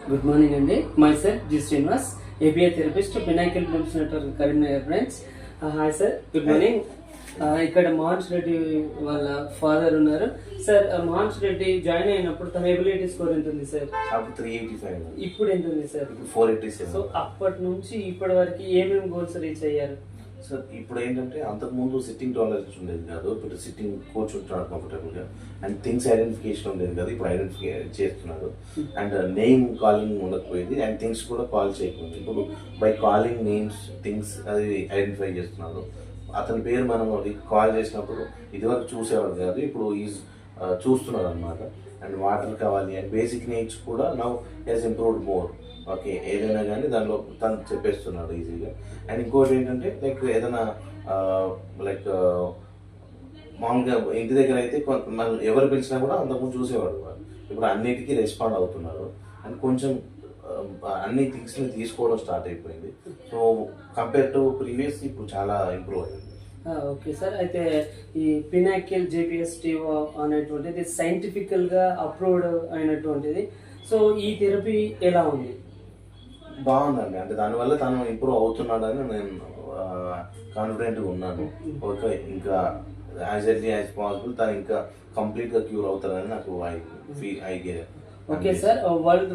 Good morning అండి. My self G Srinivas, ఏబిఐ therapist, Pinnacle films network Karimnagar branch. Hi sir, good morning. ఇక్కడ మోహన్ రెడ్డి వాళ్ళ father ఉన్నారు. Sir, Mohan Reddy join అయినప్పుడు తన ఎబిలిటీ స్కోర్ ఎంత ఉంది సార్? 385. ఇప్పుడు ఎంత ఉంది సార్? 487. సో అప్పటి నుంచి ఇప్పటి వరకు ఏమేమి గోల్స్ రీచ్ అయ్యారు సార్? ఇప్పుడు ఏంటంటే అంతకుముందు సిట్టింగ్ టాలరెన్స్ ఉండేది కాదు, ఇప్పుడు సిట్టింగ్ కూర్చుంటున్నాడు కంఫర్టబుల్గా. అండ్ థింగ్స్ ఐడెంటిఫికేషన్ ఉండేది కాదు, ఇప్పుడు ఐడెంటిఫై చేస్తున్నాడు. అండ్ నేమ్ కాలింగ్ ఉండకపోయేది, అండ్ థింగ్స్ కూడా కాల్ చేయకపోయింది. ఇప్పుడు బై కాలింగ్ నేమ్స్ థింగ్స్ అది ఐడెంటిఫై చేస్తున్నాడు. అతని పేరు మనం కాల్ చేసినప్పుడు ఇదివరకు చూసేవాడు కాదు, ఇప్పుడు ఈజ్ చూస్తున్నాడు అనమాట. అండ్ వాటర్ కావాలి అండ్ బేసిక్ నీడ్స్ కూడా now he's improved more. Okay, ఏదైనా కానీ దానిలో తను చెప్పేస్తున్నాడు ఈజీగా. అండ్ ఇంకోటి ఏంటంటే లైక్ ఏదైనా లైక్ మామూలుగా ఇంటి దగ్గర అయితే మనం ఎవరు పిలిచినా కూడా అంతకుముందు చూసేవాడు, ఇప్పుడు అన్నిటికీ రెస్పాండ్ అవుతున్నారు. అండ్ కొంచెం అన్ని థింగ్స్ని తీసుకోవడం స్టార్ట్ అయిపోయింది. సో కంపేర్ టు ప్రీవియస్ ఇప్పుడు చాలా ఇంప్రూవ్ అయింది. ఓకే సార్, అయితే ఈ పినాకిల్ JPS-TO అనేటువంటిది సైంటిఫికల్గా అప్రూవ్డ్ అయినటువంటిది. సో ఈ థెరపీ ఎలా ఉంది? బాగుందండి, అంటే దానివల్ల తను ఇంప్రూవ్ అవుతున్నాడని నేను కాన్ఫిడెంట్గా ఉన్నాను. ఓకే, ఇంకా యాజ్ ఎర్లీ యాజ్ పాసిబుల్ తను ఇంకా కంప్లీట్గా క్యూర్ అవుతాడని నాకు ఐ ఓకే సార్, వరల్డ్